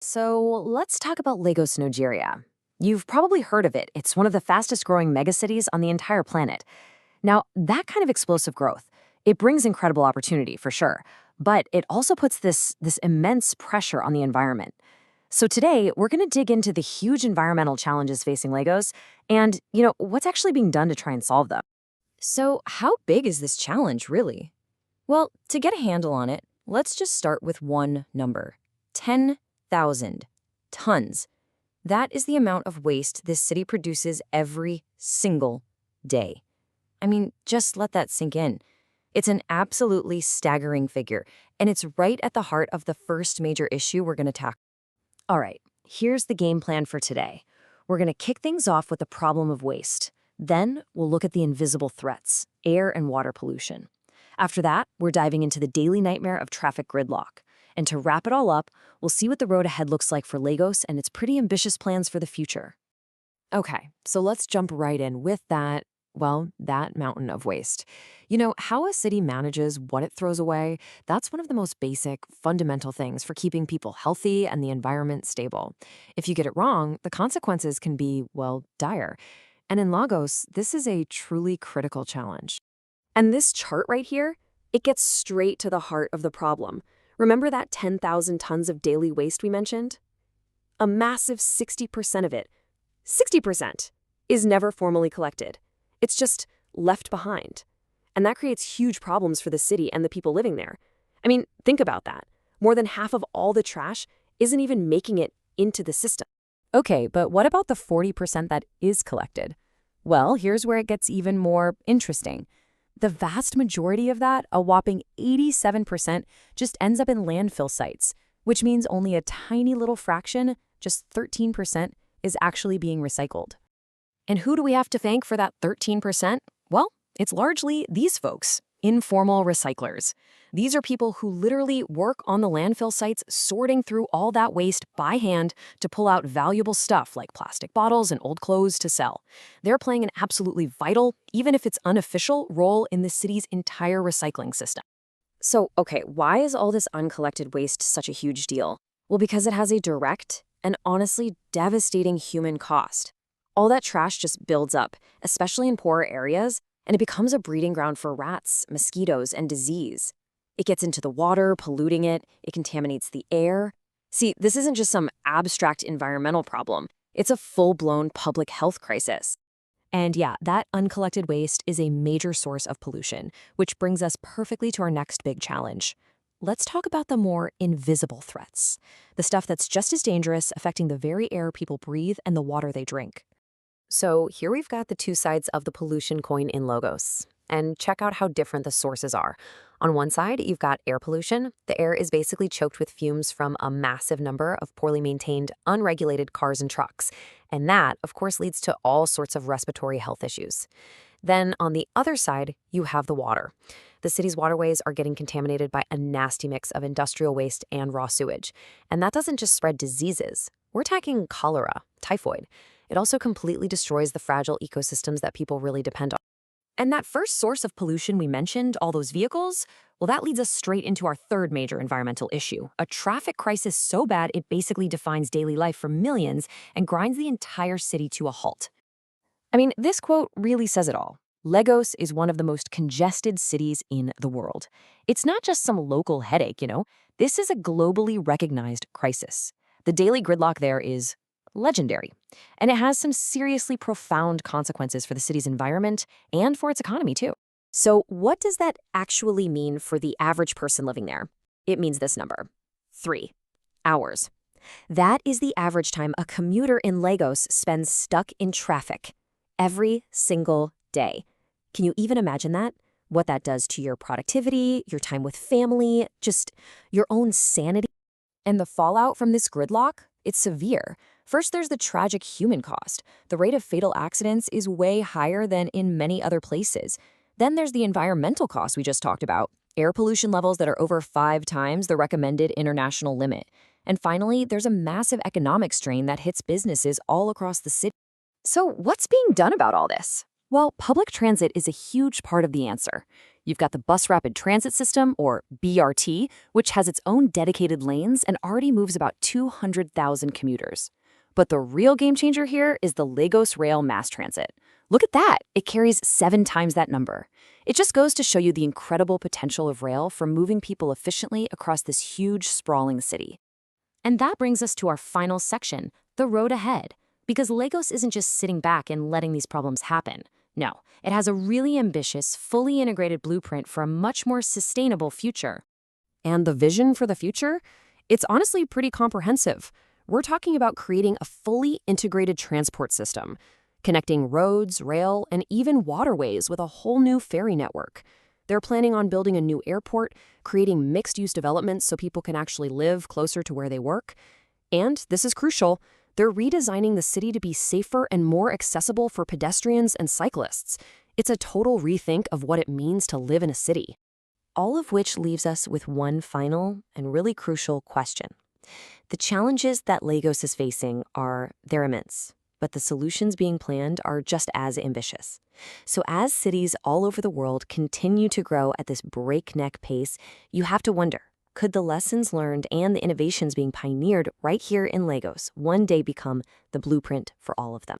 So let's talk about Lagos, Nigeria. You've probably heard of it. It's one of the fastest growing megacities on the entire planet. Now, that kind of explosive growth, it brings incredible opportunity for sure, but it also puts this immense pressure on the environment. So today, we're going to dig into the huge environmental challenges facing Lagos and, what's actually being done to try and solve them. So, how big is this challenge, really? Well, to get a handle on it, let's just start with one number: 10,000 tons. That is the amount of waste this city produces every single day. I mean, just let that sink in. It's an absolutely staggering figure, and it's right at the heart of the first major issue we're going to tackle. All right, here's the game plan for today. We're going to kick things off with the problem of waste. Then we'll look at the invisible threats, air and water pollution. After that, we're diving into the daily nightmare of traffic gridlock. And to wrap it all up, we'll see what the road ahead looks like for Lagos and its pretty ambitious plans for the future. Okay, so let's jump right in with that mountain of waste. How a city manages what it throws away, that's one of the most basic, fundamental things for keeping people healthy and the environment stable. If you get it wrong, the consequences can be, dire. And in Lagos, this is a truly critical challenge. And this chart right here, it gets straight to the heart of the problem. Remember that 10,000 tons of daily waste we mentioned? A massive 60% of it, 60%, is never formally collected. It's just left behind. And that creates huge problems for the city and the people living there. I mean, think about that. More than half of all the trash isn't even making it into the system. Okay, but what about the 40% that is collected? Well, here's where it gets even more interesting. The vast majority of that, a whopping 87%, just ends up in landfill sites, which means only a tiny little fraction, just 13%, is actually being recycled. And who do we have to thank for that 13%? Well, it's largely these folks, informal recyclers. These are people who literally work on the landfill sites sorting through all that waste by hand to pull out valuable stuff like plastic bottles and old clothes to sell. They're playing an absolutely vital, even if it's unofficial, role in the city's entire recycling system. So, okay, why is all this uncollected waste such a huge deal? Well, because it has a direct and honestly devastating human cost. All that trash just builds up, especially in poorer areas, and it becomes a breeding ground for rats, mosquitoes, and disease. It gets into the water, polluting it. It contaminates the air. See, this isn't just some abstract environmental problem. It's a full-blown public health crisis. And yeah, that uncollected waste is a major source of pollution, which brings us perfectly to our next big challenge. Let's talk about the more invisible threats, the stuff that's just as dangerous, affecting the very air people breathe and the water they drink. So here we've got the two sides of the pollution coin in Lagos. And check out how different the sources are. On one side, you've got air pollution. The air is basically choked with fumes from a massive number of poorly maintained, unregulated cars and trucks. And that, of course, leads to all sorts of respiratory health issues. Then on the other side, you have the water. The city's waterways are getting contaminated by a nasty mix of industrial waste and raw sewage. And that doesn't just spread diseases. We're talking cholera, typhoid. It also completely destroys the fragile ecosystems that people really depend on. And that first source of pollution we mentioned, all those vehicles, well, that leads us straight into our third major environmental issue, a traffic crisis so bad it basically defines daily life for millions and grinds the entire city to a halt. I mean, this quote really says it all. Lagos is one of the most congested cities in the world. It's not just some local headache. This is a globally recognized crisis. The daily gridlock there is legendary, and it has some seriously profound consequences for the city's environment and for its economy, too. So what does that actually mean for the average person living there? It means this number: 3 hours. That is the average time a commuter in Lagos spends stuck in traffic every single day. Can you even imagine that? What that does to your productivity, your time with family, just your own sanity? And the fallout from this gridlock? It's severe. First, there's the tragic human cost. The rate of fatal accidents is way higher than in many other places. Then there's the environmental cost we just talked about, air pollution levels that are over 5 times the recommended international limit. And finally, there's a massive economic strain that hits businesses all across the city. So what's being done about all this? Well, public transit is a huge part of the answer. You've got the Bus Rapid Transit System, or BRT, which has its own dedicated lanes and already moves about 200,000 commuters. But the real game changer here is the Lagos Rail Mass Transit. Look at that! It carries 7 times that number. It just goes to show you the incredible potential of rail for moving people efficiently across this huge, sprawling city. And that brings us to our final section, the road ahead. Because Lagos isn't just sitting back and letting these problems happen. No, it has a really ambitious, fully integrated blueprint for a much more sustainable future. And the vision for the future? It's honestly pretty comprehensive. We're talking about creating a fully integrated transport system, connecting roads, rail, and even waterways with a whole new ferry network. They're planning on building a new airport, creating mixed-use developments so people can actually live closer to where they work. And, this is crucial, they're redesigning the city to be safer and more accessible for pedestrians and cyclists. It's a total rethink of what it means to live in a city. All of which leaves us with one final and really crucial question. The challenges that Lagos is facing they're immense, but the solutions being planned are just as ambitious. So as cities all over the world continue to grow at this breakneck pace, you have to wonder, could the lessons learned and the innovations being pioneered right here in Lagos one day become the blueprint for all of them?